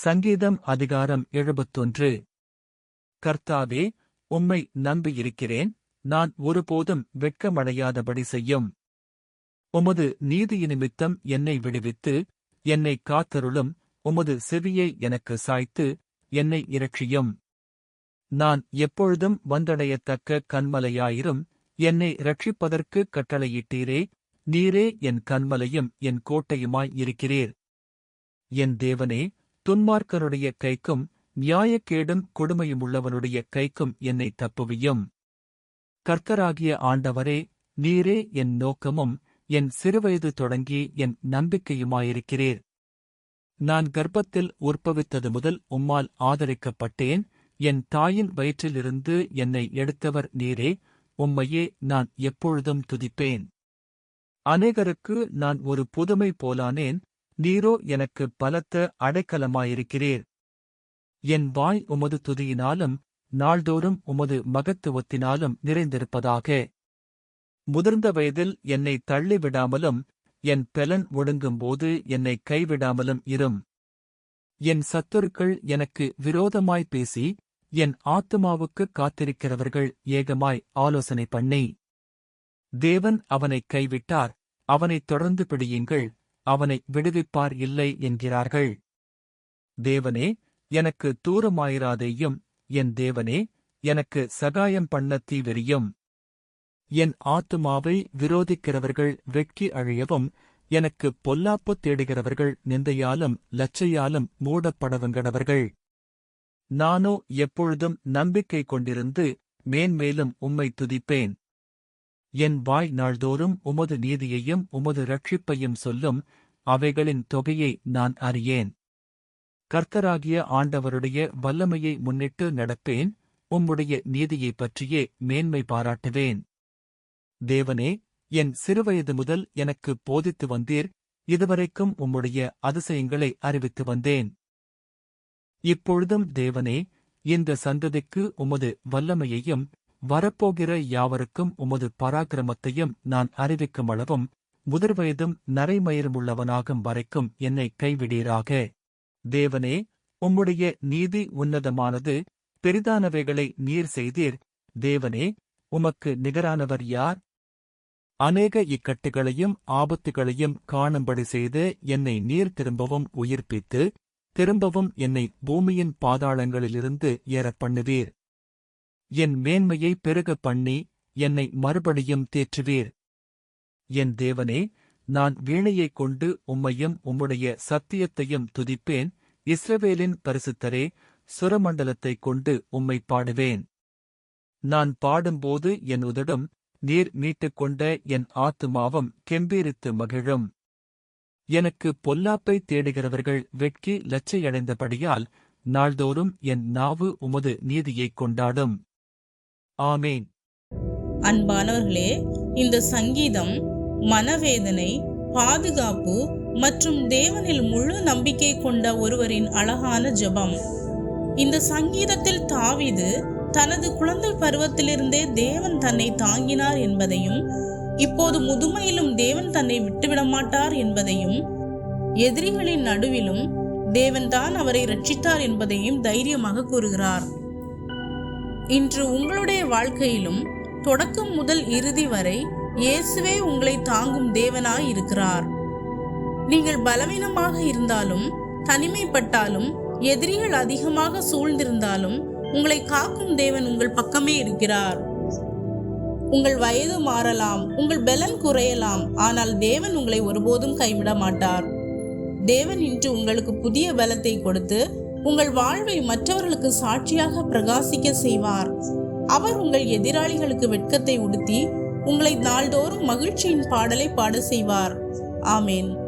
சங்கீதம் அதிகாரம் 71. கர்த்தாவே, உம்மை நம்பியிருக்கிறேன், நான் ஒருபோதும் வெட்கமடையாதபடி செய்யும். உமது நீதியினிமித்தம் என்னை விடுவித்து, என்னை காத்தருளும். உமது செவியை எனக்கு சாய்த்து, என்னை இரட்சியும். நான் எப்பொழுதும் வந்தடையத்தக்க கன்மலையாயிரும். என்னை இரட்சிப்பதற்கு கட்டளையிட்டீரே. நீரே என் கன்மலையும் என் கோட்டையுமாய் இருக்கிறீர். என் தேவனே, துன்மார்க்கருடைய கைக்கும் நியாயக்கேடும் கொடுமையுமுள்ளவனுடைய கைக்கும் என்னை தப்புவியும். கர்த்தராகிய ஆண்டவரே, நீரே என் நோக்கமும் என் சிறுவயது தொடங்கி என் நம்பிக்கையுமாயிருக்கிறீர். நான் கர்ப்பத்தில் உற்பவித்தது முதல் உம்மால் ஆதரிக்கப்பட்டேன். என் தாயின் வயிற்றிலிருந்து என்னை எடுத்தவர் நீரே. உம்மையே நான் எப்பொழுதும் துதிப்பேன். அநேகருக்கு நான் ஒரு புதுமை போலானேன். நீரோ எனக்கு பலத்த அடைக்கலமாயிருக்கிறீர். என் வாய் உமது துதியினாலும் நாள்தோறும் உமது மகத்துவத்தினாலும் நிறைந்திருப்பதாக. முதிர்ந்த வயதில் என்னை தள்ளிவிடாமலும் என் பெலன் ஒடுங்கும்போது என்னை கைவிடாமலும் இரும். என் சத்துருக்கள் எனக்கு விரோதமாய் பேசி, என் ஆத்துமாவுக்குக் காத்திருக்கிறவர்கள் ஏகமாய் ஆலோசனை பண்ணி, தேவன் அவனைக் கைவிட்டார், அவனைத் தொடர்ந்து பிடியுங்கள், அவனை விடுவிப்பார் இல்லை என்கிறார்கள். தேவனே, எனக்கு தூரமாயிராதேயும். என் தேவனே, எனக்கு சகாயம் பண்ண தீவிரியும். என் ஆத்துமாவை விரோதிக்கிறவர்கள் வெட்கி அழியவும், எனக்கு பொல்லாப்பு தேடுகிறவர்கள் நிந்தையாலும் லச்சையாலும் மூடப்படவங்கடவர்கள். நானோ எப்பொழுதும் நம்பிக்கை கொண்டிருந்து மேன்மேலும் உம்மை துதிப்பேன். என் வாய் நாள்தோறும் உமது நீதியையும் உமது இரட்சிப்பையும் சொல்லும். அவைகளின் தொகையை நான் அறியேன். கர்த்தராகிய ஆண்டவருடைய வல்லமையை முன்னிட்டு நடப்பேன். உம்முடைய நீதியைப் பற்றியே மேன்மை பாராட்டுவேன். தேவனே, என் சிறுவயது முதல் எனக்கு போதித்து வந்தீர். இதுவரைக்கும் உம்முடைய அதிசயங்களை அறிவித்து வந்தேன். இப்பொழுதும் தேவனே, இந்த சந்ததிக்கு உமது வல்லமையையும் வரப்போகிற யாவருக்கும் உமது பராக்கிரமத்தையும் நான் அறிவிக்கும் அளவும் முதிர்வயதும் நரைமயிறுமுள்ளவனாகும் வரைக்கும் என்னை கைவிடீராக. தேவனே, உம்முடைய நீதி உன்னதமானது. பெரிதானவைகளை நீர் செய்தீர். தேவனே, உமக்கு நிகரானவர் யார்? அநேக இக்கட்டுகளையும் ஆபத்துகளையும் காணும்படி செய்து என்னை நீர் திரும்பவும் உயிர்ப்பித்து, திரும்பவும் என்னை பூமியின் பாதாளங்களிலிருந்து ஏறப் பண்ணுவீர். என் மேன்மையை பெருகப் பண்ணி என்னை மறுபடியும் தேற்றுவீர். என் தேவனே, நான் வீணையைக் கொண்டு உம்மையும் உம்முடைய சத்தியத்தையும் துதிப்பேன். இஸ்ரவேலின் பரிசுத்தரே, சுரமண்டலத்தைக் கொண்டு உம்மை பாடுவேன். நான் பாடும்போது என் உதடும், நீர் மீட்டுக்கொண்ட என் ஆத்துமாவும் கெம்பீரித்து மகிழும். எனக்கு பொல்லாப்பை தேடுகிறவர்கள் வெட்கி லச்சையடைந்தபடியால் நாள்தோறும் என் நாவு உமது நீதியைக் கொண்டாடும். ஆமேன். அன்பானவர்களே, இந்த சங்கீதம் மனவேதனை, பாதுகாப்பு மற்றும் தேவனில் முழு நம்பிக்கை கொண்ட ஒருவரின் அழகான ஜெபம். இந்த சங்கீதத்தில் தாவீது தனது குழந்தை பருவத்திலிருந்தே தேவன் தன்னை தாங்கினார் என்பதையும், இப்போது முதுமையிலும் தேவன் தன்னை விட்டுவிடமாட்டார் என்பதையும், எதிரிகளின் நடுவிலும் தேவன் தான் அவரை இரட்சித்தார் என்பதையும் தைரியமாக கூறுகிறார். இன்று உங்களுடைய வாழ்க்கையிலும் தொடக்கம் முதல் இறுதி வரை இயேசுவே உங்களை தாங்கும் தேவனாய் இருக்கிறார். நீங்கள் பலவீனமாக இருந்தாலும், தனிமைப்பட்டாலும், எதிரிகள் அதிகமாக சூழ்ந்திருந்தாலும் உங்களை காக்கும் தேவன் உங்கள் பக்கமே இருக்கிறார். உங்கள் வயது மாறலாம், உங்கள் பலன் குறையலாம், ஆனால் தேவன் உங்களை ஒருபோதும் கைவிட மாட்டார். தேவன் இன்று உங்களுக்கு புதிய பலத்தை கொடுத்து உங்கள் வாழ்வை மற்றவர்களுக்கு சாட்சியாக பிரகாசிக்க செய்வார். அவர் உங்கள் எதிராளிகளுக்கு வெட்கத்தை உடுத்தி உங்களை நாள்தோறும் மகிழ்ச்சியின் பாடலை பாட செய்வார். ஆமேன்.